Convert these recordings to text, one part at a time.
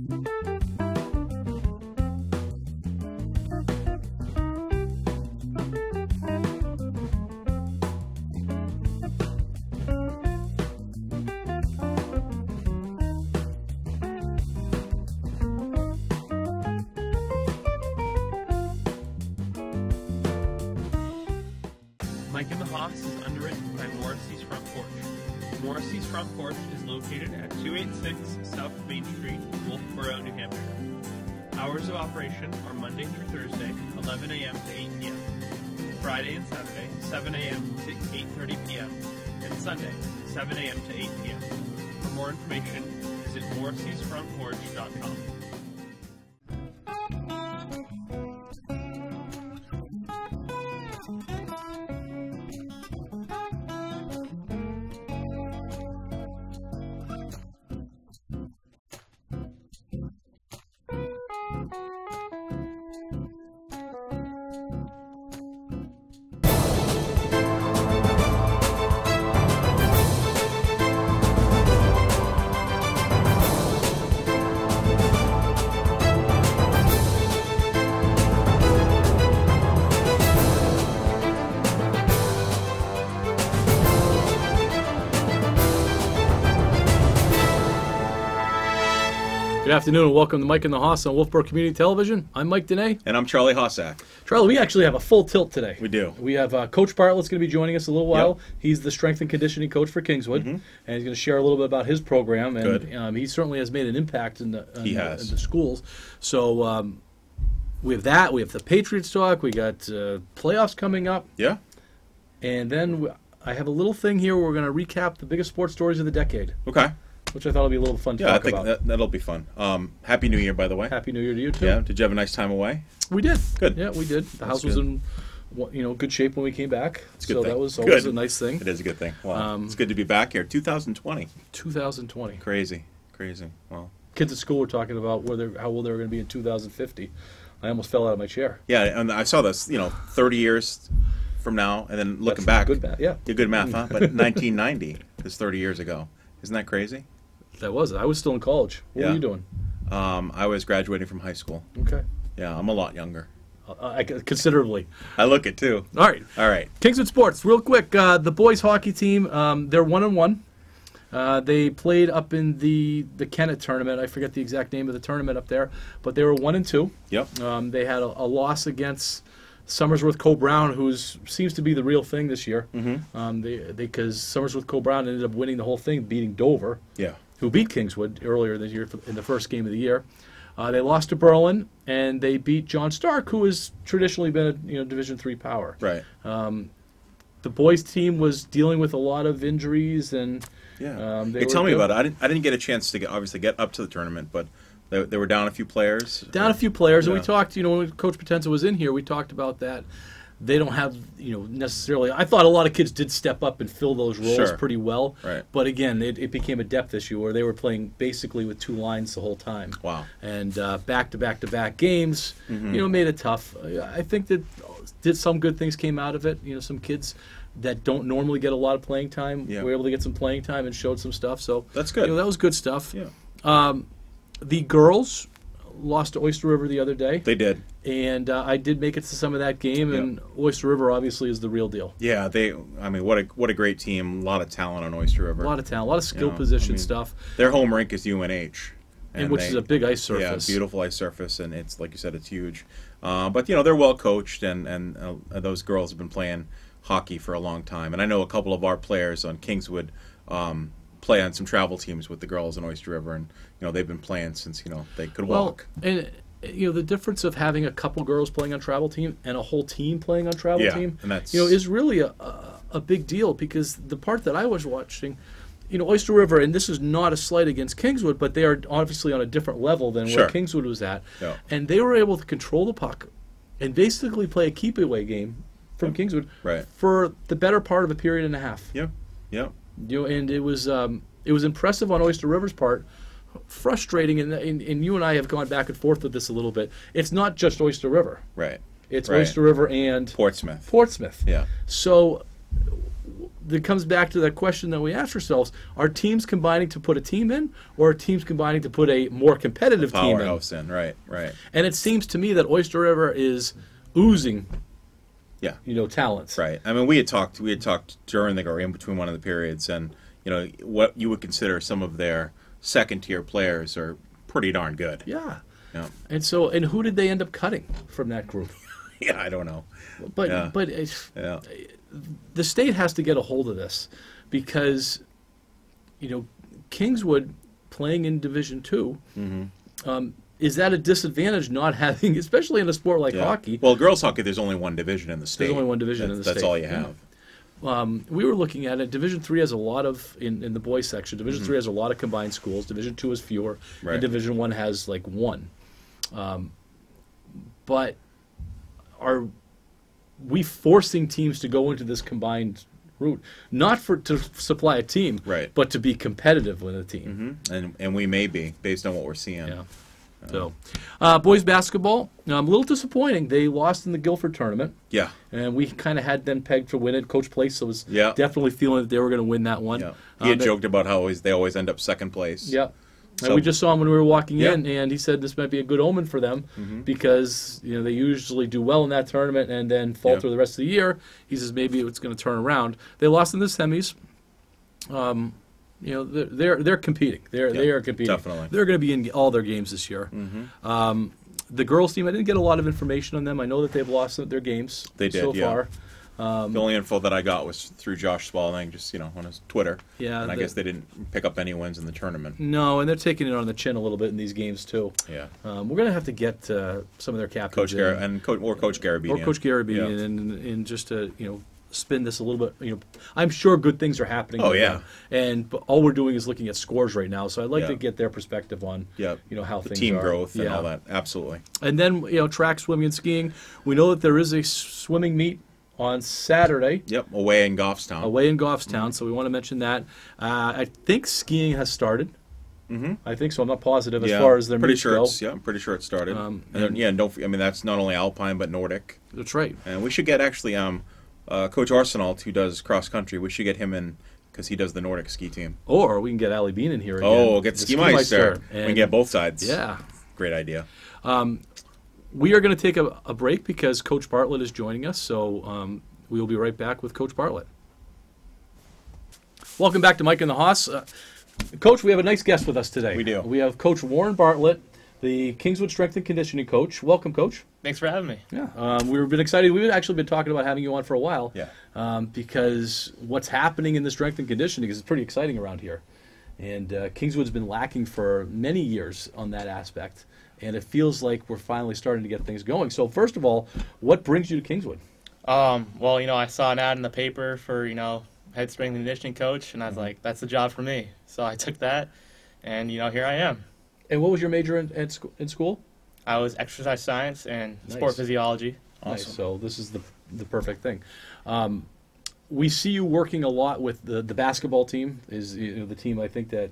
Mike and the Hoss is underwritten by Morrissey's Front Porch. Morrissey's Front Porch is located at 286 South Main Street, Wolfboro, New Hampshire. Hours of operation are Monday through Thursday, 11 a.m. to 8 p.m. Friday and Saturday, 7 a.m. to 8:30 p.m. and Sunday, 7 a.m. to 8 p.m. For more information, visit morrisseysfrontporch.com. Good afternoon and welcome to Mike and the Hoss on Wolfboro Community Television. I'm Mike Dene. And I'm Charlie Hossack. Charlie, we actually have a full tilt today. We do. We have Coach Bartlett's going to be joining us a little while. Yep. He's the strength and conditioning coach for Kingswood, and he's going to share a little bit about his program. And he certainly has made an impact in the schools. So we have that. We have the Patriots talk. We got playoffs coming up. Yeah. And then I have a little thing here where we're going to recap the biggest sports stories of the decade. Okay. Which I thought would be a little fun to talk about. I think that'll be fun. Happy New Year, by the way. Happy New Year to you, too. Yeah. Did you have a nice time away? We did. Good. Yeah, we did. The house was in good shape when we came back. It's a good so thing. That was always a nice thing. It is a good thing. Wow. It's good to be back here. 2020. 2020. Crazy. Well, kids at school were talking about how old they were going to be in 2050. I almost fell out of my chair. Yeah, and I saw this, 30 years from now, and then looking That's back. Good math, yeah. Good math, huh? But 1990 is 30 years ago. Isn't that crazy? I was still in college. What were you doing? I was graduating from high school. Okay. Yeah, I'm a lot younger. Considerably. I look it, too. All right. Kingswood Sports, real quick. The boys hockey team, they're 1-1. They played up in the Kennett tournament. I forget the exact name of the tournament up there, but they were 1-2. Yep. They had a loss against Somersworth Co-Brown, who seems to be the real thing this year. Because Somersworth Co-Brown ended up winning the whole thing, beating Dover. Yeah. Who beat Kingswood earlier this year in the first game of the year. They lost to Berlin, and they beat John Stark, who has traditionally been a Division III power. Right. The boys' team was dealing with a lot of injuries, and tell me about it. I didn't get a chance to get up to the tournament, but they were down a few players. And we talked. When Coach Potenza was in here, we talked about that. They don't have, necessarily. I thought a lot of kids did step up and fill those roles pretty well. Right. But again, it became a depth issue where they were playing basically with two lines the whole time. Wow. And back-to-back games, made it tough. I think that some good things came out of it. Some kids that don't normally get a lot of playing time were able to get some playing time and showed some stuff. So that's good. That was good stuff. Yeah. The girls lost to Oyster River the other day. They did. And I did make it to some of that game, and Oyster River obviously is the real deal. Yeah, what a great team. A lot of talent on Oyster River. A lot of talent, a lot of skill position stuff. Their home rink is UNH. And which is a big ice surface. Yeah, beautiful ice surface, and it's, like you said, it's huge. But, they're well coached, and those girls have been playing hockey for a long time. And I know a couple of our players on Kingswood play on some travel teams with the girls in Oyster River, and they've been playing since they could walk. And the difference of having a couple girls playing on travel team and a whole team playing on travel team, and that's, is really a big deal, because the part that I was watching, Oyster River, and this is not a slight against Kingswood, but they are obviously on a different level than where Kingswood was at, and they were able to control the puck and basically play a keep away game from Kingswood for the better part of a period and a half. Yeah. And it was impressive on Oyster River's part. Frustrating, and you and I have gone back and forth with this a little bit. It's not just Oyster River. Right. It's Oyster River and Portsmouth. Portsmouth. Yeah. So it comes back to that question that we ask ourselves: are teams combining to put a team in, or are teams combining to put a more competitive team in? Powerhouse in, right. And it seems to me that Oyster River is oozing, talents. Right. I mean, we had talked during or in between one of the periods, and what you would consider some of their second-tier players are pretty darn good. Yeah. Yeah. And who did they end up cutting from that group? Yeah, I don't know. But the state has to get a hold of this, because Kingswood playing in Division II, is that a disadvantage not having, especially in a sport like hockey? Well, girls hockey, there's only one division in the state. There's only one division in the state. That's all you have. We were looking at it. Division III has a lot of, in the boys section, Division III has a lot of combined schools. Division II has fewer, and Division I has like one. But are we forcing teams to go into this combined route, not to supply a team, but to be competitive with a team? And we may be, based on what we're seeing. Yeah. So, boys basketball, a little disappointing. They lost in the Guilford tournament. Yeah. And we kind of had them pegged to win it. Coach Place was definitely feeling that they were going to win that one. Yeah. He had joked about how they always end up second place. Yeah. So, and we just saw him when we were walking in, and he said this might be a good omen for them because they usually do well in that tournament and then falter the rest of the year. He says maybe it's going to turn around. They lost in the semis. They're competing. They are competing. Definitely. They're going to be in all their games this year. The girls team, I didn't get a lot of information on them. I know that they've lost their games so far. The only info that I got was through Josh Spalding, just on his Twitter. Yeah, and I guess they didn't pick up any wins in the tournament. No, and they're taking it on the chin a little bit in these games too. Yeah, we're going to have to get some of their captains, Coach Garabedian, Coach Garabedian, and just to spin this a little bit. I'm sure good things are happening. Oh yeah, but all we're doing is looking at scores right now. So I'd like to get their perspective on how the things team are. growth and all that. Absolutely. And then track, swimming, and skiing. We know that there is a swimming meet on Saturday. Yep, away in Goffstown. So we want to mention that. I think skiing has started. I think so. I'm not positive as far as their meets go. I'm pretty sure it started. And that's not only Alpine but Nordic. That's right. And we should get actually Coach Arsenault, who does cross country. We should get him in because he does the Nordic ski team. Or we can get Ali Bean in here again. Oh, we'll get Ski Meister. We can get both sides. Yeah. Great idea. We are going to take a break because Coach Bartlett is joining us, so we will be right back with Coach Bartlett. Welcome back to Mike and the Hoss. Coach, we have a nice guest with us today. We do. We have Coach Warren Bartlett, the Kingswood Strength and Conditioning coach. Welcome, Coach. Thanks for having me. Yeah, we've been excited. We've actually been talking about having you on for a while. Yeah. Because what's happening in the strength and conditioning is pretty exciting around here. And Kingswood's been lacking for many years on that aspect. And it feels like we're finally starting to get things going. So first of all, what brings you to Kingswood? Well, I saw an ad in the paper for, head strength and conditioning coach, and I was like, that's the job for me. So I took that, and, here I am. And what was your major in school? I was exercise science and sport physiology. Awesome. Nice. So this is the perfect thing. We see you working a lot with the basketball team. Is the team I think that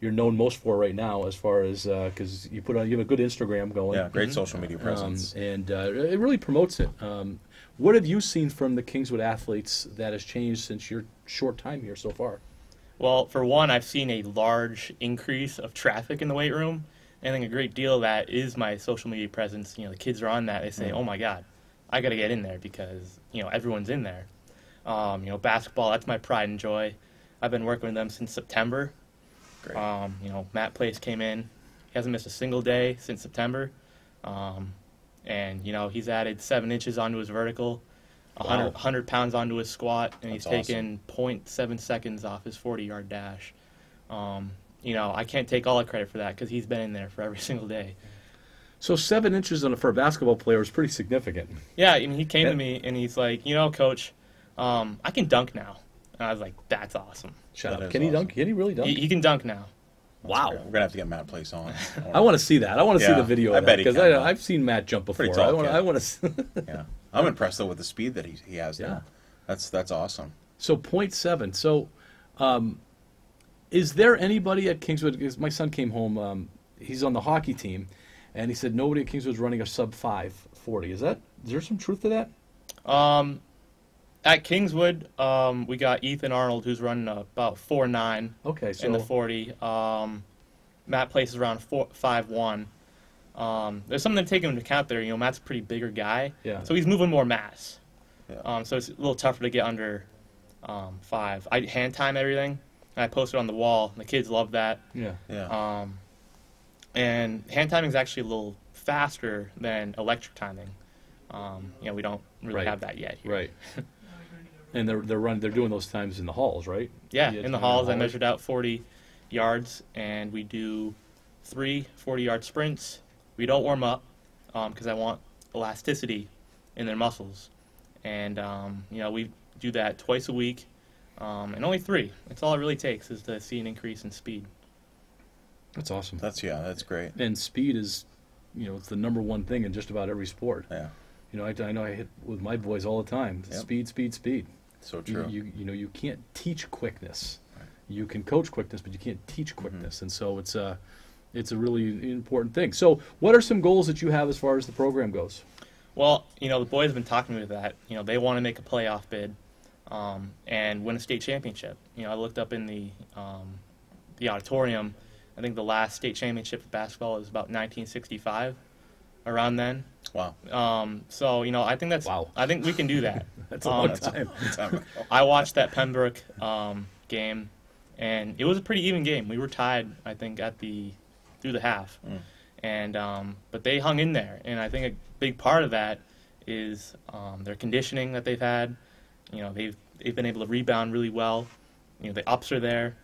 you're known most for right now, as far as because you have a good Instagram going. Yeah, great social media presence, and it really promotes it. What have you seen from the Kingswood athletes that has changed since your short time here so far? Well, for one, I've seen a large increase of traffic in the weight room. And I think a great deal of that is my social media presence. The kids are on that. They say, oh, my God, I got to get in there because, everyone's in there. Basketball, that's my pride and joy. I've been working with them since September. Great. Matt Place came in. He hasn't missed a single day since September. And he's added 7 inches onto his vertical, 100 pounds onto his squat, and he's taken 0.7 seconds off his 40-yard dash. I can't take all the credit for that because he's been in there for every single day. So 7 inches for a basketball player is pretty significant. Yeah, he came to me and he's like, Coach, I can dunk now. And I was like, that's awesome. Shut up. Can he dunk? Can he really dunk? He can dunk now. Wow. We're going to have to get Matt Place on. I want to see that. I want to see the video of that because I've seen Matt jump before. Pretty tall, I want to. Yeah, I'm impressed though with the speed that he has now. That's awesome. So 0.7. So, is there anybody at Kingswood? Because my son came home. He's on the hockey team, and he said nobody at Kingswood's running a sub 5.40. Is there some truth to that? At Kingswood, we got Ethan Arnold, who's running about 4.9 in the 40. Matt places around 5'1". There's something to take into account there. You know, Matt's a pretty bigger guy, so he's moving more mass. Yeah. So it's a little tougher to get under 5. I hand time everything, and I post it on the wall. And the kids love that. Yeah. And hand timing is actually a little faster than electric timing. You know, we don't really have that yet here. Right. And they're doing those times in the halls, right? Yeah, in the halls. I measured out 40 yards, and we do 3 40-yard sprints. We don't warm up because I want elasticity in their muscles. And, you know, we do that twice a week, and only 3. That's all it really takes is to see an increase in speed. That's awesome. That's great. And speed is, you know, it's the number one thing in just about every sport. Yeah. You know, I know I hit with my boys all the time. Yep. Speed, speed, speed. So true. You know, you can't teach quickness. Right. You can coach quickness, but you can't teach quickness. And so it's a really important thing. So what are some goals that you have as far as the program goes? Well, you know, the boys have been talking to me that, you know, they want to make a playoff bid and win a state championship. You know, I looked up in the auditorium. I think the last state championship for basketball was about 1965, around then. Wow. So, you know, I think I think we can do that. That's a long time. I watched that Pembroke game, and it was a pretty even game. We were tied, I think, through the half. And but they hung in there, and I think a big part of that is their conditioning that they've had. You know, they've been able to rebound really well. You know, the ups are there,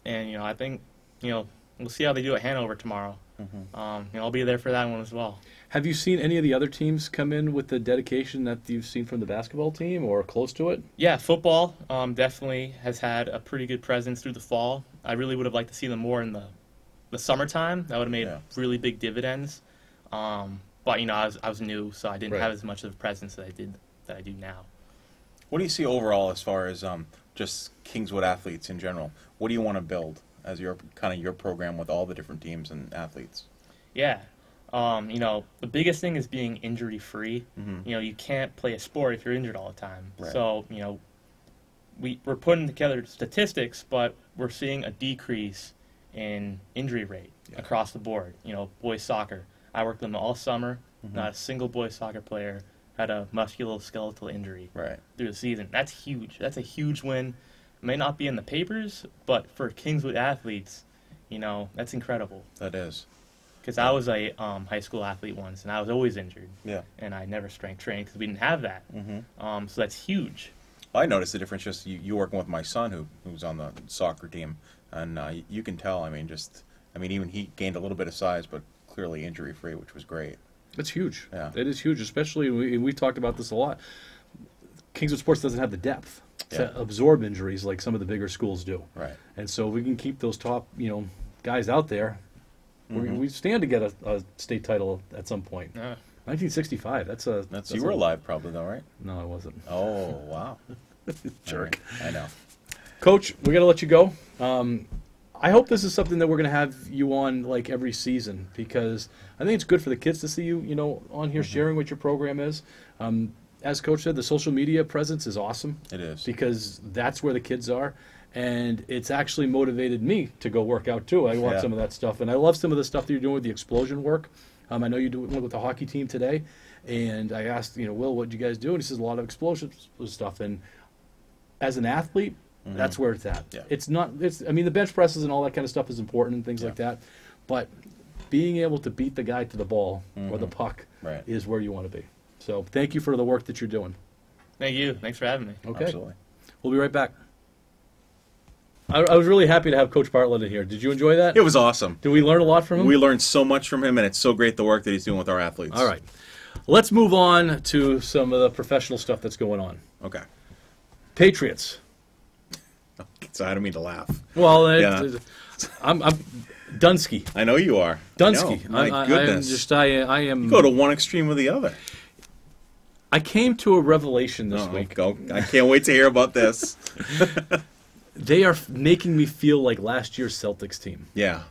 and you know, I think, you know, we'll see how they do at Hanover tomorrow. You know, I'll be there for that one as well. Have you seen any of the other teams come in with the dedication that you've seen from the basketball team or close to it? Yeah, football definitely has had a pretty good presence through the fall. I really would have liked to see them more in the summertime. That would have made really big dividends. But, you know, I was new, so I didn't have as much of a presence that I do now. What do you see overall as far as just Kingswood athletes in general? What do you want to build as your program with all the different teams and athletes? Yeah. You know, the biggest thing is being injury-free. You know, you can't play a sport if you're injured all the time. Right. So, you know, we're putting together statistics, but we're seeing a decrease in injury rate across the board. You know, boys soccer. I worked with them all summer. Not a single boys soccer player had a musculoskeletal injury through the season. That's huge. That's a huge win. It may not be in the papers, but for Kingswood athletes, you know, that's incredible. That is. Because I was a high school athlete once, and I was always injured. Yeah. And I never strength trained because we didn't have that. So that's huge. I noticed the difference just you working with my son who's on the soccer team, and you can tell. I mean, even he gained a little bit of size, but clearly injury free, which was great. That's huge. Yeah. It is huge, especially we've talked about this a lot. Kingswood Sports doesn't have the depth to absorb injuries like some of the bigger schools do. Right. And so we can keep those top, you know, guys out there. We stand to get a state title at some point. 1965. That's you were alive probably though, right? No, I wasn't. Oh wow. Jerk. Right. I know. Coach, we're gonna let you go. I hope this is something that we're going to have you on like every season, because I think it's good for the kids to see you, you know, on here sharing what your program is. As Coach said, the social media presence is awesome. It is. Because that's where the kids are. And it's actually motivated me to go work out too. I watch some of that stuff, and I love some of the stuff that you're doing with the explosion work. I know you do it with the hockey team today, and I asked, you know, Will, what did you guys do? And he says a lot of explosive stuff. And as an athlete, that's where it's at. Yeah. I mean, the bench presses and all that kind of stuff is important and things like that, but being able to beat the guy to the ball or the puck is where you want to be. So thank you for the work that you're doing. Thank you. Thanks for having me. Okay. Absolutely. We'll be right back. I was really happy to have Coach Bartlett in here. Did you enjoy that? It was awesome. Did we learn a lot from him? We learned so much from him, and it's so great the work that he's doing with our athletes. All right. Let's move on to some of the professional stuff that's going on. Okay. Patriots. So I don't mean to laugh. Well, I'm Dunsky. I know you are. Dunsky. My goodness. I am. You go to one extreme or the other. I came to a revelation this week. I can't wait to hear about this. They are making me feel like last year's Celtics team. Yeah.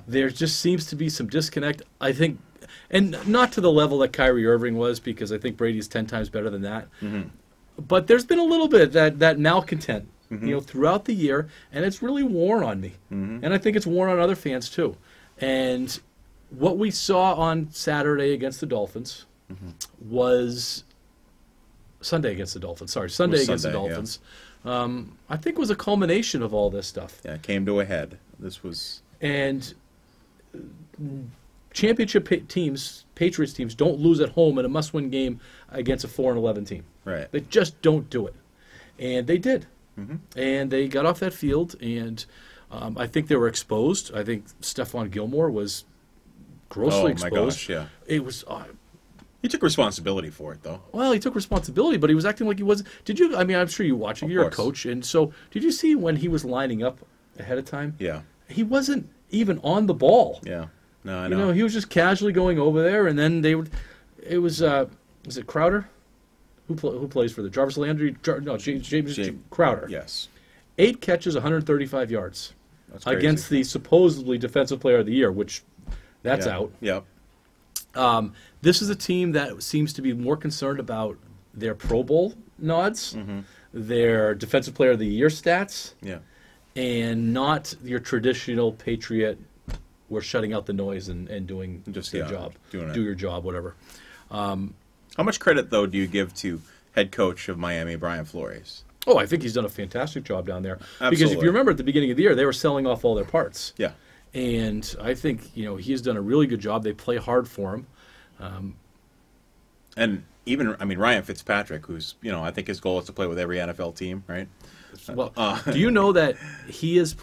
There just seems to be some disconnect, I think, and not to the level that Kyrie Irving was, because I think Brady's 10 times better than that. But there's been a little bit that malcontent, throughout the year, and it's really worn on me. And I think it's worn on other fans too. And what we saw on Saturday against the Dolphins was Sunday against the Dolphins. Sorry, Sunday against the Dolphins. Yeah. I think was a culmination of all this stuff. Yeah, it came to a head. This was and championship teams, Patriots teams, don't lose at home in a must-win game against a 4-11 team. Right. They just don't do it, and they did. And they got off that field, and I think they were exposed. I think Stephon Gilmore was grossly exposed. Oh my gosh! Yeah. It was. He took responsibility for it, though. Well, he took responsibility, but he was acting like he wasn't. Did you? I mean, I'm sure you watch it. You're a coach, and so did you see when he was lining up ahead of time? Yeah. He wasn't even on the ball. Yeah. No, I know. He was just casually going over there, and then they would. It was it Crowder? Who plays for the Jarvis Landry? James Crowder. Yes. 8 catches, 135 yards. That's crazy. Against the supposedly defensive player of the year, which that's out. Yep. This is a team that seems to be more concerned about their Pro Bowl nods, their defensive player of the year stats, and not your traditional Patriot. We're shutting out the noise and doing just your job. Do your job, whatever. How much credit, though, do you give to head coach of Miami, Brian Flores? Oh, I think he's done a fantastic job down there. Absolutely. Because if you remember at the beginning of the year, they were selling off all their parts. Yeah. And I think, he's done a really good job. They play hard for him. And even, Ryan Fitzpatrick, who's, I think his goal is to play with every NFL team, right? Well, do you know that he has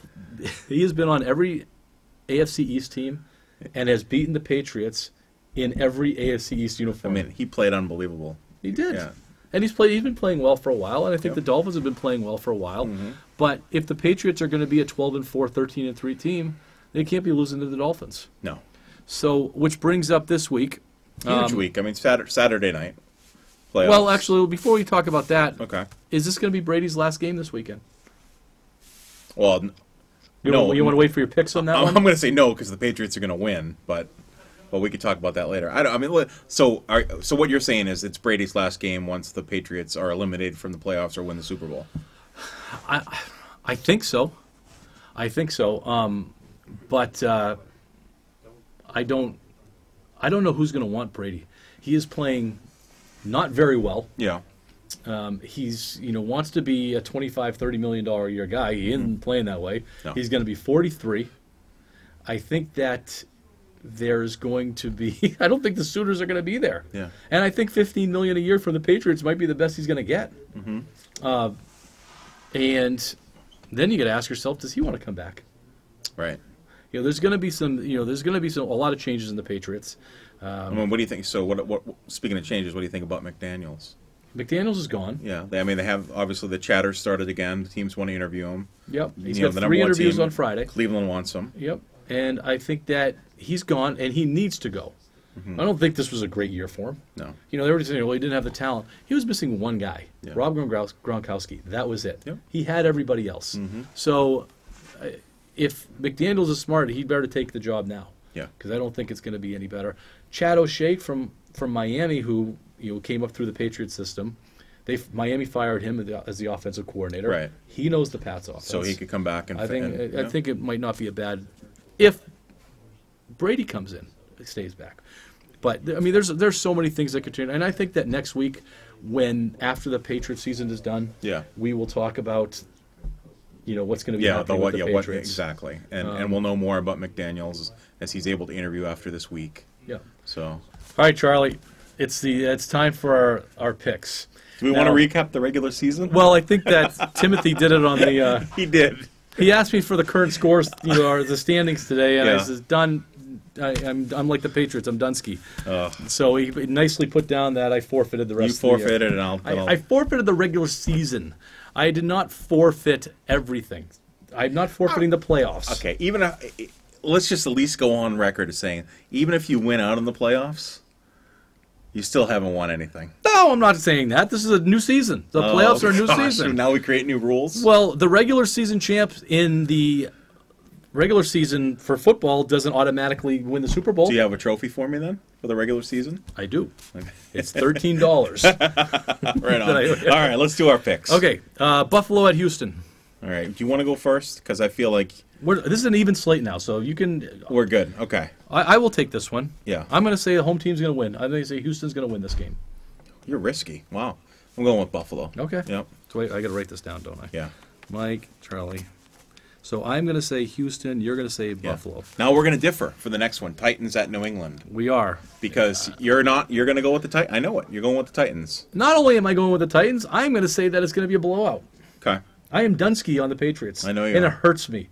been on every AFC East team and has beaten the Patriots in every AFC East uniform? He played unbelievable. He did. Yeah. And he's been playing well for a while, and I think the Dolphins have been playing well for a while. But if the Patriots are going to be a 12-4, 13-3 team, they can't be losing to the Dolphins. No. So, which brings up this week. Huge week. Saturday night. Playoffs. Well, actually, before we talk about that, okay, is this going to be Brady's last game this weekend? Well, no. You want to wait for your picks on that one? I'm going to say no because the Patriots are going to win, but we could talk about that later. So what you're saying is it's Brady's last game once the Patriots are eliminated from the playoffs or win the Super Bowl. I think so. But I don't know who's going to want Brady. He is playing not very well. Yeah. He's wants to be a $25-30 million a year guy. He isn't playing that way. No. He's going to be 43. I think that there's going to be. I don't think the suitors are going to be there. Yeah. And I think $15 million a year from the Patriots might be the best he's going to get. And then you got to ask yourself, does he want to come back? Right. There's going to be some. There's going to be a lot of changes in the Patriots. What do you think? So, what? Speaking of changes, what do you think about McDaniels? McDaniels is gone. Yeah, they have obviously the chatter started again. The teams want to interview him. Yep, he's got 3 interviews on Friday. Cleveland wants him. Yep, and I think that he's gone, and he needs to go. I don't think this was a great year for him. No, they were just saying, well, he didn't have the talent. He was missing one guy, Rob Gronkowski. That was it. Yep. He had everybody else. So, if McDaniels is smart, he'd better take the job now. Yeah, because I don't think it's going to be any better. Chad O'Shea from Miami, who came up through the Patriot system. Miami fired him as the offensive coordinator. Right. He knows the Pats offense, so he could come back and. I think it might not be a bad if Brady comes in, stays back. But there's so many things that could change, and I think that next week, after the Patriot season is done, we will talk about. What's going to be happening with the Patriots. Exactly, and we'll know more about McDaniels as he's able to interview after this week. Yeah. So. All right, Charlie, it's time for our picks. Do we want to recap the regular season? Well, I think that Timothy did it on the. He did. He asked me for the current scores, or the standings today, and I said, "Done." I'm like the Patriots. I'm Dunsky. So he nicely put down that I forfeited the rest. You forfeited, and I forfeited the regular season. I did not forfeit everything. I'm not forfeiting the playoffs. Okay, let's just at least go on record as saying, even if you win out in the playoffs, you still haven't won anything. No, I'm not saying that. This is a new season. The playoffs are a new season. So now we create new rules? Well, the regular season champs in the regular season for football doesn't automatically win the Super Bowl. Do you have a trophy for me then for the regular season? I do. It's $13. Right on. All right, let's do our picks. Okay, Buffalo at Houston. All right. Do you want to go first? Because I feel like this is an even slate now, so you can. We're good. Okay. I will take this one. Yeah. I'm going to say the home team's going to win. I'm going to say Houston's going to win this game. You're risky. Wow. I'm going with Buffalo. Okay. Yep. So wait, I got to write this down, don't I? Yeah. Mike, Charlie. So I'm going to say Houston. You're going to say Buffalo. Now we're going to differ for the next one. Titans at New England. We are. Because you're going to go with the Titans. I know it. You're going with the Titans. Not only am I going with the Titans, I'm going to say that it's going to be a blowout. Okay. I am Dunsky on the Patriots. I know you and are. It hurts me.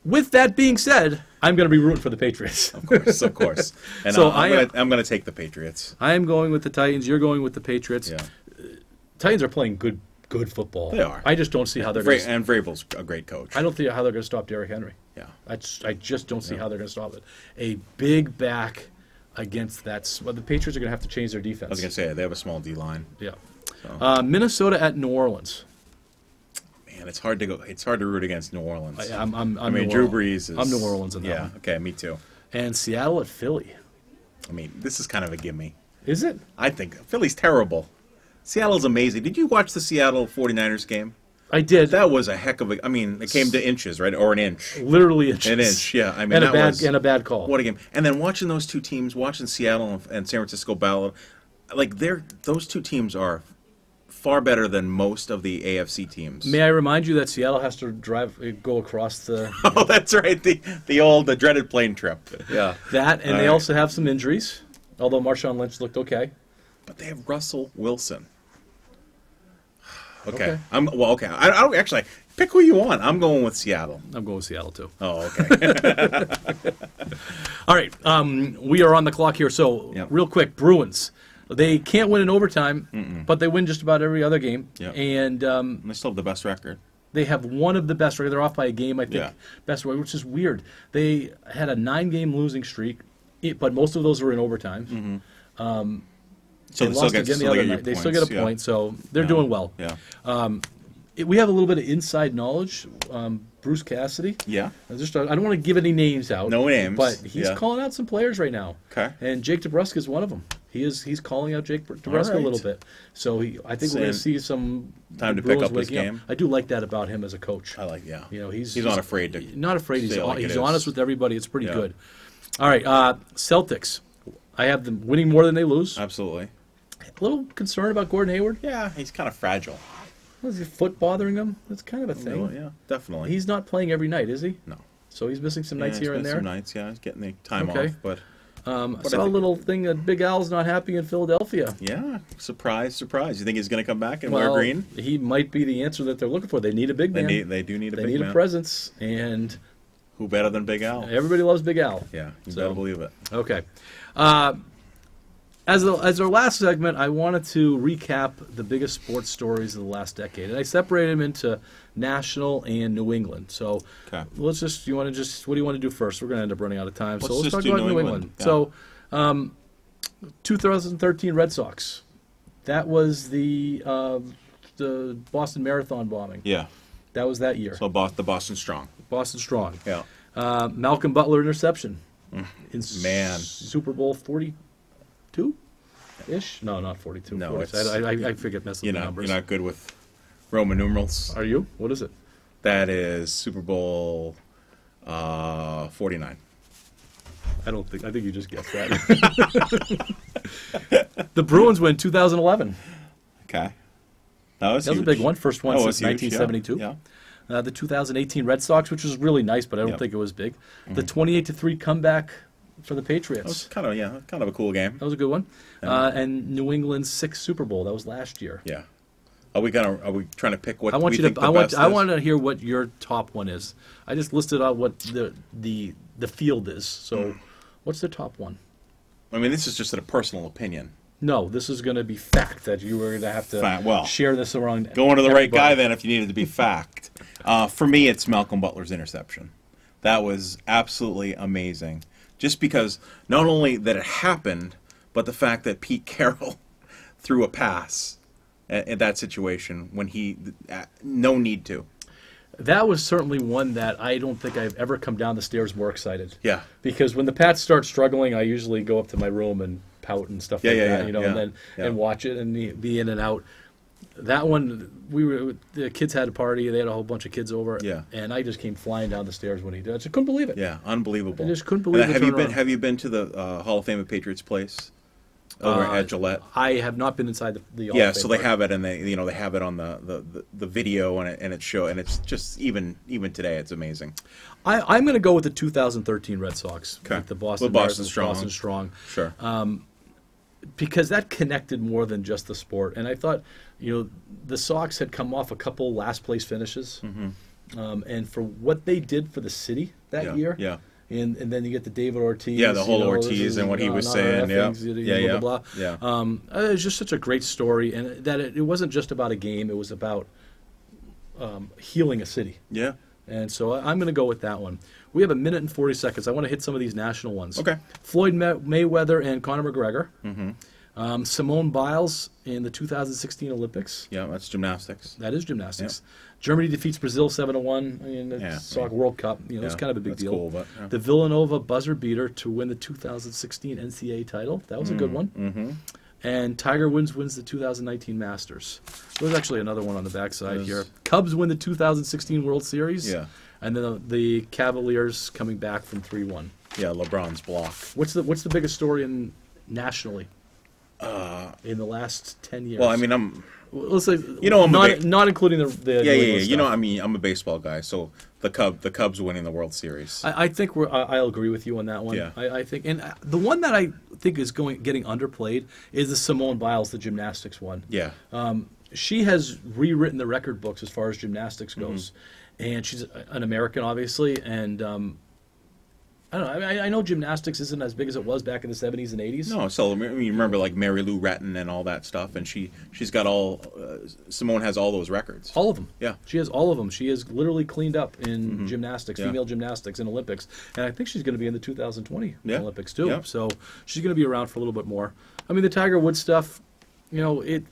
With that being said, I'm going to be rooting for the Patriots. Of course, of course. And so I'm going to take the Patriots. I am going with the Titans. You're going with the Patriots. Yeah. Titans are playing good football. They are. I just don't see how they're going to... And Vrabel's a great coach. I don't see how they're going to stop Derrick Henry. Yeah. I just don't see how they're going to stop it. A big back against that... Well, the Patriots are going to have to change their defense. I was going to say, they have a small D-line. Yeah. So. Minnesota at New Orleans. Man, it's hard to go. It's hard to root against New Orleans. I mean, Drew Brees is... I'm New Orleans in that one. Okay, me too. And Seattle at Philly. I mean, this is kind of a gimme. Is it? I think Philly's terrible. Seattle's amazing. Did you watch the Seattle 49ers game? I did. That was a heck of a... I mean, it came to inches, right? Or an inch. Literally inches. An inch, yeah. I mean, and a bad call. What a game. And then watching those two teams, watching Seattle and San Francisco battle, like, those two teams are far better than most of the AFC teams. May I remind you that Seattle has to go across the... Oh, that's right. The dreaded plane trip. Yeah. That, and they also have some injuries, although Marshawn Lynch looked okay. But they have Russell Wilson. Okay. Okay. I don't actually pick who you want. I'm going with Seattle. I'm going with Seattle too. Oh, okay. All right. We are on the clock here. So real quick, Bruins. They can't win in overtime, but they win just about every other game. Yep. And they still have the best record. They have one of the best records. They're off by a game, I think. Best record, which is weird. They had a 9-game losing streak, but most of those were in overtime. So they lost again the other night. They still get a point, so they're doing well. Yeah. We have a little bit of inside knowledge. Bruce Cassidy. Yeah. I don't want to give any names out. No names. But he's calling out some players right now. Okay. And Jake DeBrusk is one of them. He's calling out Jake DeBrusk a little bit. So I think we're going to see some time to pick up his game. I do like that about him as a coach. I like, he's not afraid to. Not afraid. He's like honest with everybody. It's pretty good. All right, Celtics. I have them winning more than they lose. Absolutely. A little concerned about Gordon Hayward. Yeah, he's kind of fragile. Is his foot bothering him? That's kind of a thing. Yeah, definitely. He's not playing every night, is he? No. So he's missing some nights here and there? Some nights, he's getting the time off. But I saw a little thing that Big Al's not happy in Philadelphia. Yeah, surprise. You think he's going to come back and wear green? He might be the answer that they're looking for. They need a big man. They do need a big man. They need a presence, and... Who better than Big Al? Everybody loves Big Al. Yeah, you better believe it. Okay. As our last segment, I wanted to recap the biggest sports stories of the last decade, and I separated them into national and New England. So let's just. What do you want to do first? We're going to end up running out of time, so let's talk about New England. Yeah. So, 2013 Red Sox. That was the Boston Marathon bombing. Yeah, that was that year. So the Boston Strong. Boston Strong. Yeah. Malcolm Butler interception. In Man. Super Bowl 42-ish? No, not 42. No, I forget messing with the numbers. You're not good with Roman numerals. Are you? What is it? That is Super Bowl 49. I think you just guessed that. The Bruins win 2011. Okay. That was a big one. First one since 1972. Yeah. The 2018 Red Sox, which was really nice, but I don't think it was big. The 28-3 comeback for the Patriots. That was kind of a cool game. That was a good one. And New England's 6th Super Bowl. That was last year. Yeah. Are we trying to pick what I want we you think to? the best is? I want to hear what your top one is. I just listed out what the field is. So, what's the top one? I mean, this is just a personal opinion. No, this is going to be fact that you were going to have to share this around. Going to the right guy then if you needed to be fact. For me, it's Malcolm Butler's interception. That was absolutely amazing. Just because not only that it happened, but the fact that Pete Carroll threw a pass in that situation when he no need to. That was certainly one that I don't think I've ever come down the stairs more excited. Yeah. Because when the Pats start struggling, I usually go up to my room and pout and stuff like that, and watch it and be in and out. That one, the kids had a party. They had a whole bunch of kids over. Yeah. And I just came flying down the stairs when he did. I just couldn't believe it. Yeah, unbelievable. I just couldn't believe it. Have you been to the Hall of Fame of Patriots place over at Gillette? I have not been inside the Hall yeah, of Fame so they have it, and they have it on the video, and it's just even today, it's amazing. I'm going to go with the 2013 Red Sox. Okay. With the Boston Strong. Sure. Because that connected more than just the sport. And I thought, the Sox had come off a couple last place finishes. Mm-hmm. And for what they did for the city that year. Yeah. And then you get the David Ortiz. Yeah, the whole Ortiz and what he was saying. Blah, blah, blah. Yeah. It was just such a great story. And that it wasn't just about a game. It was about healing a city. Yeah. And so I'm going to go with that one. We have 1 minute and 40 seconds. I want to hit some of these national ones. Okay. Floyd Mayweather and Conor McGregor. Mm-hmm. Simone Biles in the 2016 Olympics. Yeah, that's gymnastics. That is gymnastics. Yeah. Germany defeats Brazil 7-1 in the Soccer World Cup. It's kind of a big deal. Cool, but, The Villanova buzzer beater to win the 2016 NCAA title. That was a good one. Mm-hmm. And Tiger Woods wins the 2019 Masters. There's actually another one on the backside here. Cubs win the 2016 World Series. Yeah. And then the Cavaliers coming back from 3-1. Yeah, LeBron's block. What's the biggest story nationally in the last 10 years? Well, I mean, let's say not including the stuff. I'm a baseball guy, so the Cubs winning the World Series. I think I'll agree with you on that one. Yeah. I think, and the one that I think is getting underplayed is the Simone Biles, the gymnastics one. Yeah. She has rewritten the record books as far as gymnastics goes, and she's an American, obviously, and I don't know. I know gymnastics isn't as big as it was back in the 70s and 80s. No, so you remember like Mary Lou Retton and all that stuff, and she's got all. Simone has all those records. All of them. Yeah, she has all of them. She has literally cleaned up in gymnastics, female gymnastics, in Olympics, and I think she's going to be in the 2020 Olympics too. Yeah. So she's going to be around for a little bit more. I mean, the Tiger Woods stuff, it.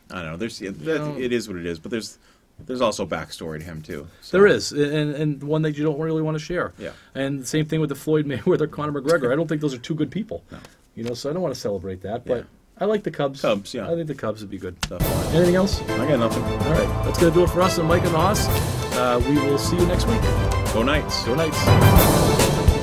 I don't know. It is what it is, but there's also backstory to him too. So. There is, and one that you don't really want to share. Yeah. And the same thing with the Floyd Mayweather, Conor McGregor. I don't think those are two good people. No. So I don't want to celebrate that. But I like the Cubs. Yeah. I think the Cubs would be good. Anything else? I got nothing. All right. That's going to do it for us and Mike and the Hoss. We will see you next week. Go Knights. Go Knights.